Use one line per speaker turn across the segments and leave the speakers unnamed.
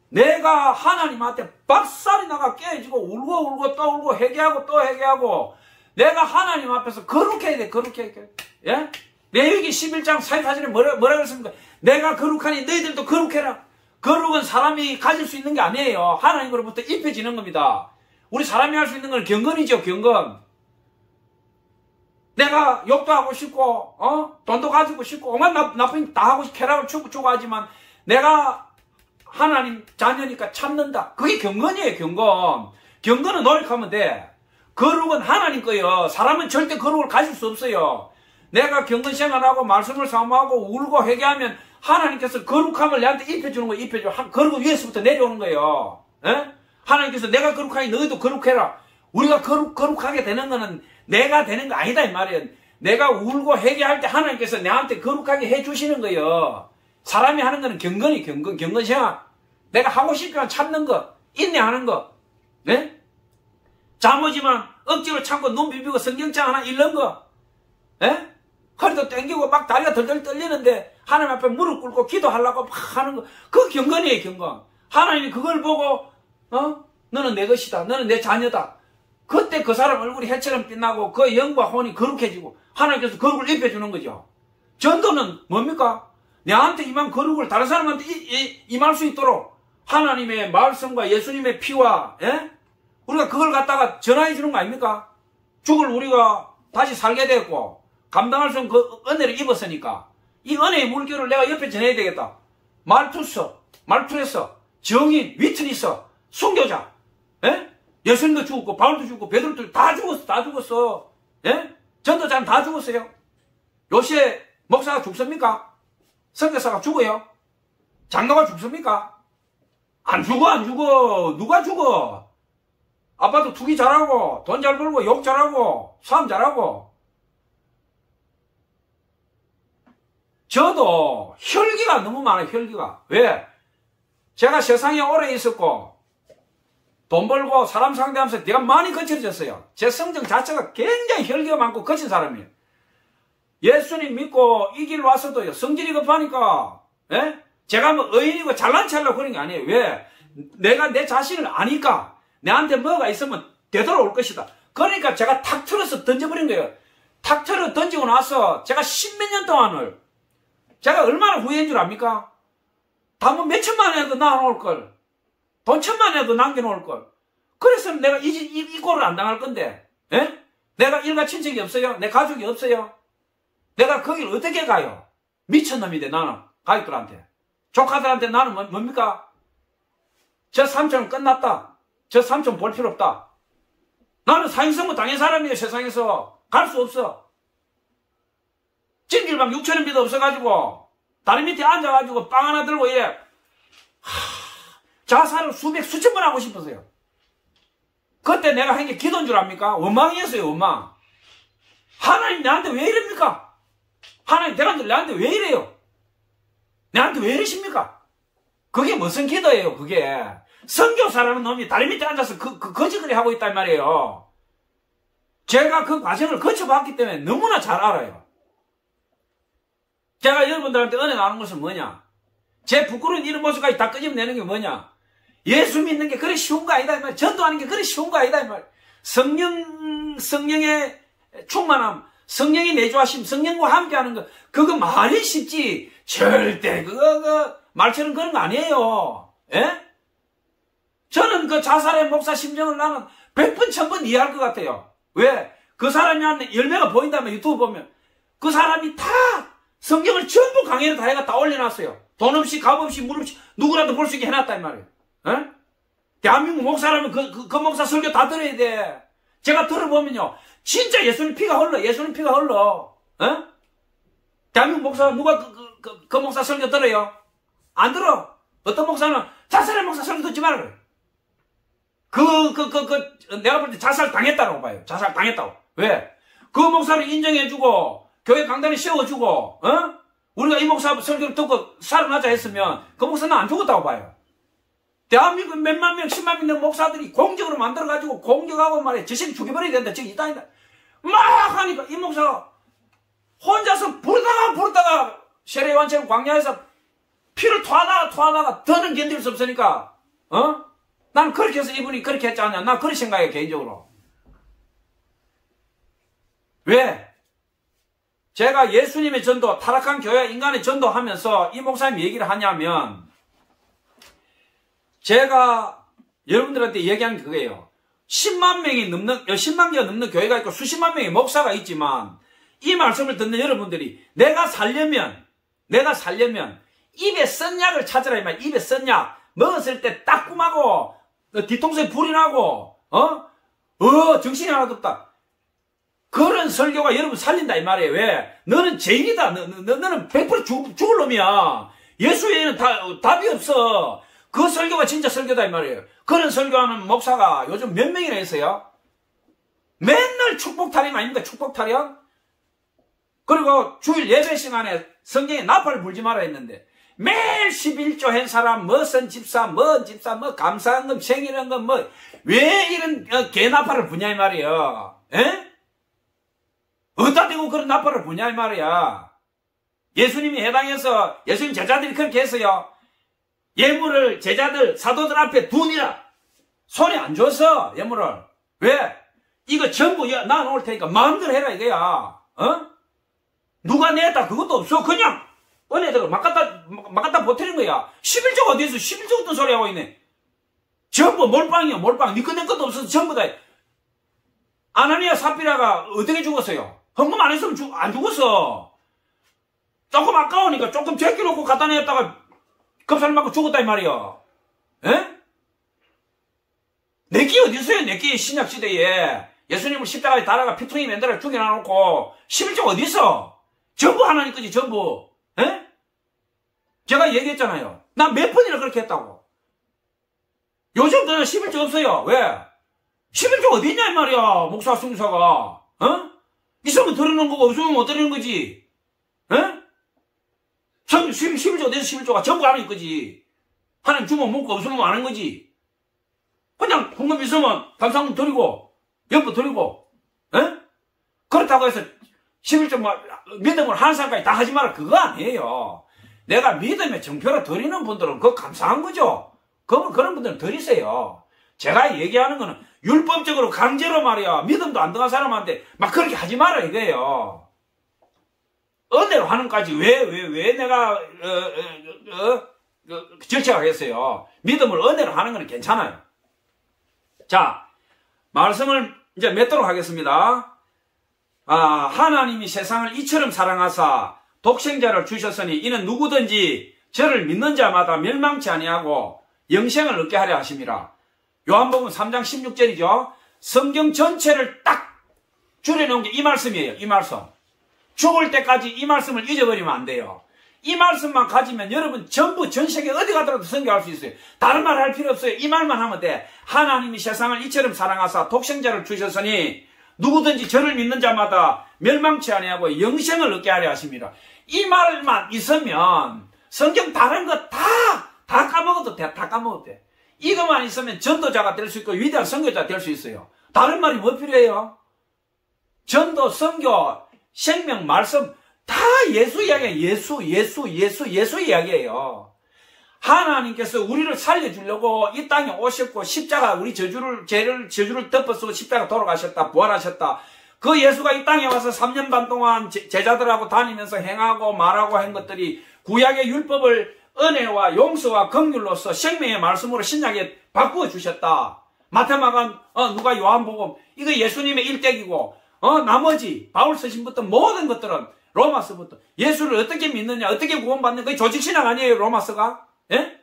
내가 하나님한테 박살이 나가 깨지고 울고 또 울고 회개하고 또 회개하고 내가 하나님 앞에서 거룩해야 돼. 거룩해야 돼. 예? 레위기 11장 44절에 뭐라 그랬습니까? 내가 거룩하니 너희들도 거룩해라. 거룩은 사람이 가질 수 있는 게 아니에요. 하나님으로부터 입혀지는 겁니다. 우리 사람이 할 수 있는 건 경건이죠. 경건. 내가 욕도 하고 싶고 돈도 가지고 싶고 온갖 나쁜 일 다 하고 싶고 쾌락을 추구추구 하지만 내가 하나님 자녀니까 참는다. 그게 경건이에요. 경건. 경건은 노력하면 돼. 거룩은 하나님 거예요. 사람은 절대 거룩을 가질 수 없어요. 내가 경건 생활하고 말씀을 사모하고 울고 회개하면 하나님께서 거룩함을 내한테 입혀주는 거예요. 입혀줘. 거룩은 위에서부터 내려오는 거예요. 에? 하나님께서 내가 거룩하니 너희도 거룩해라. 우리가 거룩하게 되는 거는 내가 되는 거 아니다 이 말이에요. 내가 울고 회개할 때 하나님께서 내한테 거룩하게 해주시는 거예요. 사람이 하는 거는 경건이 경건 생활. 내가 하고 싶으면 참는 거, 인내하는 거. 네? 잠오지만 억지로 참고 눈 비비고 성경책 하나 읽는 거. 예? 허리도 땡기고 막 다리가 덜덜 떨리는데 하나님 앞에 무릎 꿇고 기도하려고 막 하는 거. 그거 경건이에요. 경건. 하나님이 그걸 보고 너는 내 것이다. 너는 내 자녀다. 그때 그 사람 얼굴이 해처럼 빛나고 그 영과 혼이 거룩해지고 하나님께서 거룩을 입혀주는 거죠. 전도는 뭡니까? 내한테 임한 거룩을 다른 사람한테 임할 수 있도록 하나님의 말씀과 예수님의 피와 우리가 그걸 갖다가 전화해 주는 거 아닙니까? 죽을 우리가 다시 살게 됐고 감당할 수 있는 그 은혜를 입었으니까 이 은혜의 물결을 내가 옆에 전해야 되겠다. 말투에서 정인, 위트니스, 순교자, 예수님도 죽었고 바울도 죽고 베드로도 다 죽었어. 전도자는 다 죽었어요. 요새 목사가 죽습니까? 선교사가 죽어요? 장로가 죽습니까? 안 죽어. 누가 죽어? 아빠도 투기 잘하고 돈 잘 벌고 욕 잘하고 싸움 잘하고. 저도 혈기가 너무 많아요. 혈기가. 왜? 제가 세상에 오래 있었고 돈 벌고 사람 상대하면서 내가 많이 거칠어졌어요. 제 성정 자체가 굉장히 혈기가 많고 거친 사람이에요. 예수님 믿고 이 길 와서도요. 성질이 급하니까 제가 뭐 의인이고 잘난 체하려고 그런 게 아니에요. 왜? 내가 내 자신을 아니까 내한테 뭐가 있으면 되돌아올 것이다. 그러니까 제가 탁 틀어서 던져버린 거예요. 탁 틀어 던지고 나서 제가 십몇 년 동안을 제가 얼마나 후회한 줄 압니까? 다 뭐 몇천만 원에도 나눠놓을 걸. 돈 천만 원에도 남겨놓을 걸. 그래서 내가 이 꼴을 안 당할 건데. 내가 일가 친척이 없어요? 내 가족이 없어요? 내가 거길 어떻게 가요? 미친놈인데 나는 가족들한테. 조카들한테 나는 뭡니까? 저 삼촌은 끝났다. 저 삼촌 볼 필요 없다. 나는 사형선고 당한 사람이에요. 세상에서 갈 수 없어. 찜질방 6,000원비도 없어가지고 다리 밑에 앉아가지고 빵 하나 들고 이래 자살을 수천 번 하고 싶었어요. 그때 내가 한 게 기도인 줄 압니까? 원망이었어요. 원망. 하나님 나한테 왜 이럽니까? 하나님 나한테 왜 이래요? 나한테 왜 이러십니까? 그게 무슨 기도예요? 그게 선교사라는 놈이 다리 밑에 앉아서 그 거짓거리 하고 있단 말이에요. 제가 그 과정을 거쳐봤기 때문에 너무나 잘 알아요. 제가 여러분들한테 은혜 나누는 것은 뭐냐? 제 부끄러운 이런 모습까지 다 끄집어내는 게 뭐냐? 예수 믿는 게 그리 쉬운 거 아니다 이 말. 전도하는 게 그리 쉬운 거 아니다 이 말. 성령의 충만함, 성령의 내주하심, 성령과 함께하는 거 그거 말이 쉽지 절대 그거 말처럼 그런 거 아니에요. 예? 저는 그 자살의 목사 심정을 나는 100번 1000번 이해할 것 같아요. 왜? 그 사람이 하는 열매가 보인다면 유튜브 보면 그 사람이 다 성경을 전부 강의를 다 해가 다 올려놨어요. 돈 없이 값 없이 물 없이 누구라도 볼 수 있게 해놨다 이 말이에요. 에? 대한민국 목사라면 그 목사 설교 다 들어야 돼. 제가 들어보면요 진짜 예수님 피가 흘러. 예수님 피가 흘러. 에? 대한민국 목사 누가 그 목사 설교 들어요? 안 들어. 어떤 목사는 자살의 목사 설교 듣지 말아요. 내가 볼 때 자살 당했다고 봐요. 자살 당했다고. 왜? 그 목사를 인정해주고 교회 강단에 씌워주고 우리가 이 목사 설교를 듣고 살아나자 했으면 그 목사는 안 죽었다고 봐요. 대한민국 몇만 명, 10만 명 된 목사들이 공적으로 만들어가지고 공격하고 말해. 저 새끼 죽여버려야 된다. 저기 있다. 막 하니까 이 목사가 혼자서 부르다가 세례요한처럼 광야에서 피를 토하다가 더는 견딜 수 없으니까 나는 그렇게 해서 이분이 그렇게 했지 않냐. 난 그렇게 생각해, 개인적으로. 왜? 제가 예수님의 전도, 타락한 교회 인간의 전도하면서 이 목사님이 얘기를 하냐면, 제가 여러분들한테 얘기한 게 그거예요. 10만 개가 넘는 교회가 있고 수십만 명의 목사가 있지만, 이 말씀을 듣는 여러분들이 내가 살려면 입에 쓴 약을 찾으라 이 말. 입에 쓴 약 먹었을 때 따끔하고 뒤통수에 불이 나고 정신이 하나도 없다. 그런 설교가 여러분 살린다 이 말이에요. 왜? 너는 죄인이다. 너는 100% 죽을 놈이야. 예수 외에는 답이 없어. 그 설교가 진짜 설교다 이 말이에요. 그런 설교하는 목사가 요즘 몇 명이나 있어요? 맨날 축복 타령 아닙니까? 축복 타령? 그리고 주일 예배 시간에 성경에 나팔을 불지 마라 했는데 매일 11조 한 사람, 무슨 집사, 뭐 감사한금, 생일한금, 왜 이런 개나팔을 부냐 이 말이야. 에? 어디다 대고 그런 나팔을 부냐 이 말이야. 예수님이 해당해서 예수님 제자들이 그렇게 했어요. 예물을 제자들, 사도들 앞에 두니라. 손에 안 줬어, 예물을. 왜? 이거 전부 나 놓을 테니까 마음대로 해라 이거야. 누가 냈다 그것도 없어. 그냥 은혜들을 막 갖다 보태는 거야. 11조가 어디 있어? 11조 어떤 소리 하고 있네. 전부 몰빵이야, 몰빵. 니 꺼낸 것도 없어서 전부 다. 아나니아 삽비라가 어떻게 죽었어요? 헌금 안 했으면 안 죽었어. 조금 아까우니까 조금 제끼놓고 갖다 냈다가 겁살 맞고 죽었다 이 말이야. 에? 내끼 어디 있어요? 내끼 신약시대에 예수님을 십자가에 달아가 피투성이 만들어 죽여놔놓고 11조 어디 있어? 전부 하나님 거지 전부. 에? 제가 얘기했잖아요. 나 몇 번이나 그렇게 했다고. 요즘 너는 11조 없어요. 왜? 11조 어디 있냐 이 말이야. 목사 승사가. 있으면 드리는 거고 없으면 못 드리는 거지. 에? 11조 어디서 11조가 전부 하나님 거지. 하나님 주면 먹고 없으면 안 하는 거지. 그냥 헌금 있으면 감사금 드리고 연보 드리고. 에? 그렇다고 해서 11조 믿음을 하는 사람까지 다 하지 마라. 그거 아니에요. 내가 믿음의 정표로 드리는 분들은 그거 감사한 거죠. 그런 분들은 드리세요. 제가 얘기하는 거는 율법적으로 강제로 말이야. 믿음도 안 들어간 사람한테 막 그렇게 하지 마라 이거예요. 은혜로 하는까지 왜 내가 절차하겠어요. 믿음을 은혜로 하는 건 괜찮아요. 자, 말씀을 이제 맺도록 하겠습니다. 하나님이 세상을 이처럼 사랑하사 독생자를 주셨으니 이는 누구든지 저를 믿는 자마다 멸망치 아니하고 영생을 얻게 하려 하심이라. 요한복음 3장 16절이죠. 성경 전체를 딱 줄여놓은 게 이 말씀이에요. 이 말씀. 죽을 때까지 이 말씀을 잊어버리면 안 돼요. 이 말씀만 가지면 여러분 전부 전 세계 어디 가더라도 선교할 수 있어요. 다른 말 할 필요 없어요. 이 말만 하면 돼. 하나님이 세상을 이처럼 사랑하사 독생자를 주셨으니 누구든지 저를 믿는 자마다 멸망치 아니하고 영생을 얻게 하려 하십니다. 이 말만 있으면 성경 다른 거 다 까먹어도 돼. 다 까먹어도 돼. 이것만 있으면 전도자가 될 수 있고 위대한 선교자가 될 수 있어요. 다른 말이 뭐 필요해요? 전도, 선교, 생명, 말씀 다 예수 이야기예요. 예수 이야기예요. 하나님께서 우리를 살려주려고 이 땅에 오셨고 십자가 우리 저주를 덮어쓰고 십자가 돌아가셨다. 부활하셨다. 그 예수가 이 땅에 와서 3년 반 동안 제자들하고 다니면서 행하고 말하고 한 것들이 구약의 율법을 은혜와 용서와 긍휼로서 생명의 말씀으로 신약에 바꾸어 주셨다. 마태마가 누가 요한복음 이거 예수님의 일대기고 나머지 바울 서신부터 모든 것들은 로마서부터 예수를 어떻게 믿느냐 어떻게 구원받는 거의 조직신학 아니에요 로마서가? 예?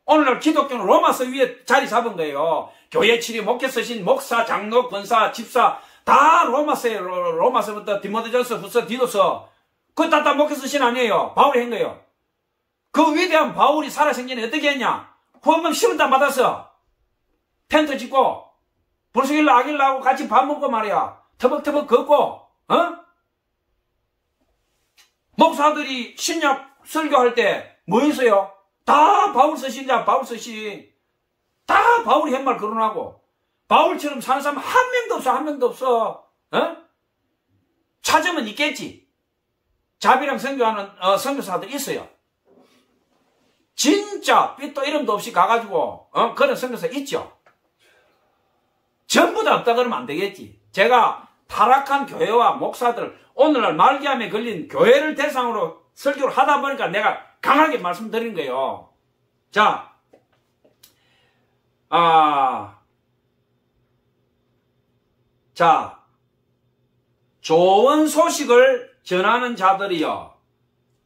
오늘날 기독교는 로마서 위에 자리 잡은 거예요. 교회 치리 목회 서신 목사 장로 권사 집사 다 로마서예요. 로마서부터 디모데전서 후서 디도서 그거 다 목회 서신 아니에요. 바울이 한 거예요. 그 위대한 바울이 살아생전에 어떻게 했냐? 후원금 10원 받았어. 텐트 짓고 불수길라 아길라하고 같이 밥 먹고 말이야. 터벅터벅 걷고 목사들이 신약 설교할 때 뭐 했어요? 다 바울 서신자 바울 서신 다 바울이 한 말 거론하고 바울처럼 사는 사람 한 명도 없어. 찾으면 있겠지. 자비랑 선교하는 선교사들 있어요. 진짜 삐도 이름도 없이 가가지고 그런 선교사 있죠. 전부 다 없다 그러면 안 되겠지. 제가 타락한 교회와 목사들, 오늘날 말기암에 걸린 교회를 대상으로 설교를 하다 보니까 내가 강하게 말씀드린 거예요. 자, 좋은 소식을 전하는 자들이요.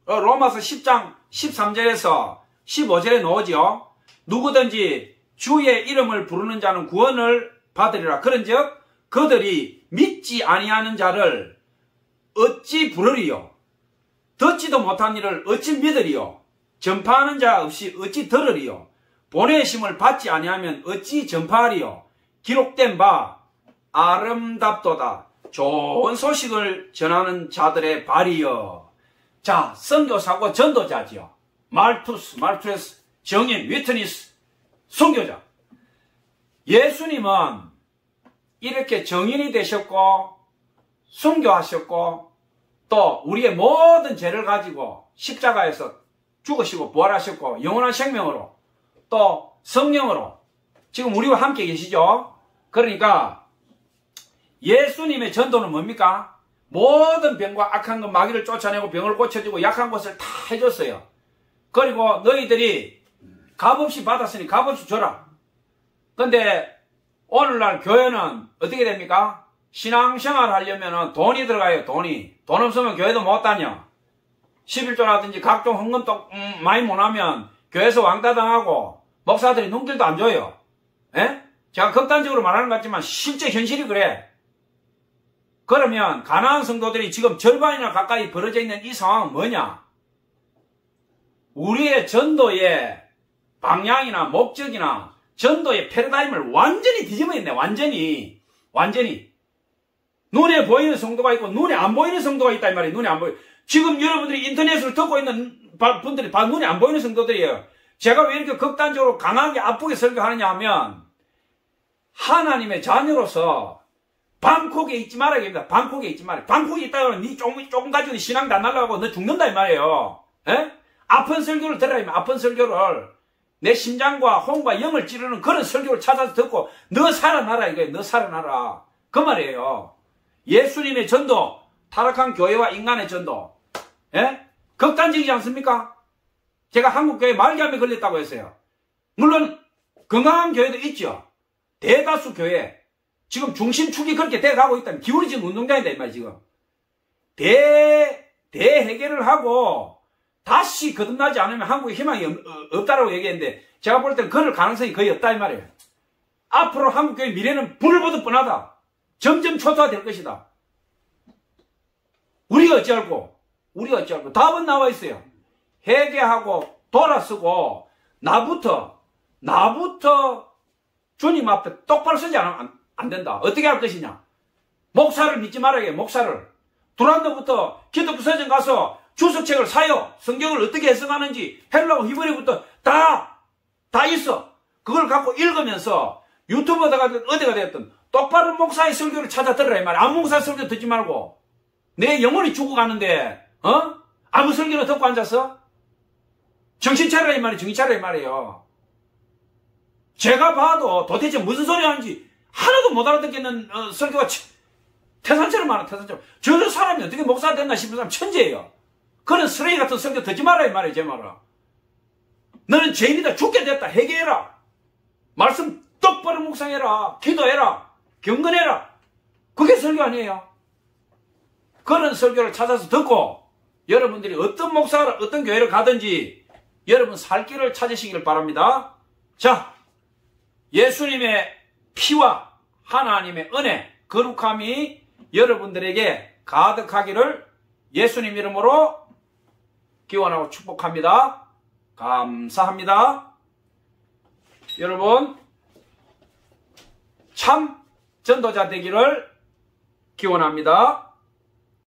로마서 10장 13절에서 15절에 나오죠. 누구든지 주의 이름을 부르는 자는 구원을 받으리라. 그런즉 그들이 믿지 아니하는 자를 어찌 부르리요? 듣지도 못한 일을 어찌 믿으리요? 전파하는 자 없이 어찌 들으리요? 보내심을 받지 아니하면 어찌 전파하리요? 기록된 바 아름답도다. 좋은 소식을 전하는 자들의 발이여. 자, 선교사고 전도자지요. 말투스, 정인, 위트니스, 선교자. 예수님은 이렇게 정인이 되셨고 선교하셨고 또 우리의 모든 죄를 가지고 십자가에서 죽으시고 부활하셨고 영원한 생명으로 또 성령으로 지금 우리와 함께 계시죠. 그러니까 예수님의 전도는 뭡니까? 모든 병과 악한 것 마귀를 쫓아내고 병을 고쳐주고 약한 것을 다 해줬어요. 그리고 너희들이 값없이 받았으니 값없이 줘라. 근데 오늘날 교회는 어떻게 됩니까? 신앙생활 하려면 돈이 들어가요. 돈이. 돈 없으면 교회도 못 다녀. 11조라든지 각종 헌금도 많이 못하면 교회에서 왕따 당하고 목사들이 눈길도 안 줘요. 에? 제가 극단적으로 말하는 것 같지만 실제 현실이 그래. 그러면 가난한 성도들이 지금 절반이나 가까이 벌어져 있는 이 상황은 뭐냐? 우리의 전도의 방향이나 목적이나 전도의 패러다임을 완전히 뒤집어냈네. 완전히. 눈에 보이는 성도가 있고 눈에 안 보이는 성도가 있다 이 말이에요. 눈에 안 보여. 지금 여러분들이 인터넷으로 듣고 있는 분들이 다 눈에 안 보이는 성도들이에요. 제가 왜 이렇게 극단적으로 강하게 아프게 설교하느냐 하면 하나님의 자녀로서 방콕에 있지 말아야 됩니다. 방콕에 있지 말아야. 방콕에 있다 그러면 니 조금 가지고 신앙도 안 날라가고 너 죽는다 이 말이에요. 에? 아픈 설교를 들어야 돼. 아픈 설교를. 내 심장과 혼과 영을 찌르는 그런 설교를 찾아서 듣고 너 살아나라 이거예요. 너 살아나라. 그 말이에요. 예수님의 전도, 타락한 교회와 인간의 전도. 예? 극단적이지 않습니까? 제가 한국교회 말기암에 걸렸다고 했어요. 물론 건강한 교회도 있죠. 대다수 교회. 지금 중심축이 그렇게 돼가고 있다는 기울어진 운동장이다 이 말이에요. 지금. 대해결을 하고 다시 거듭나지 않으면 한국에 희망이 없다라고 얘기했는데 제가 볼 때는 그럴 가능성이 거의 없다 이 말이에요. 앞으로 한국교회 미래는 불을 보듯 뻔하다. 점점 초토화될 것이다. 우리가 어찌할꼬? 답은 나와 있어요. 회개하고 돌아서고 나부터 주님 앞에 똑바로 서지 않으면 안 된다. 어떻게 할 것이냐? 목사를 믿지 말아야 해. 목사를. 두란노부터 기독교 서점 가서 주석책을 사요. 성경을 어떻게 해석하는지 헬라어 히브리어부터 다 있어. 그걸 갖고 읽으면서 유튜브에다 가든 어디가 되었든 똑바른 목사의 설교를 찾아 들으라 이 말이야. 아무 목사 설교 듣지 말고. 내 영혼이 죽어가는데 아무 설교를 듣고 앉았어? 정신 차리라 이 말이에요. 정신 차리라 이 말이에요. 제가 봐도 도대체 무슨 소리 하는지 하나도 못 알아듣겠는 설교가 태산처럼 많아. 태산처럼. 저 사람이 어떻게 목사가 됐나 싶은 사람 천재예요. 그런 쓰레기 같은 설교 듣지 마라 이 말이에요. 제 말은. 너는 죄인이다. 죽게 됐다. 회개해라. 말씀 똑바로 묵상해라. 기도해라. 경건해라. 그게 설교 아니에요. 그런 설교를 찾아서 듣고 여러분들이 어떤 목사를 어떤 교회를 가든지 여러분 살 길을 찾으시기를 바랍니다. 자, 예수님의 피와 하나님의 은혜, 거룩함이 여러분들에게 가득하기를 예수님 이름으로 기원하고 축복합니다. 감사합니다. 여러분 참 전도자 되기를 기원합니다.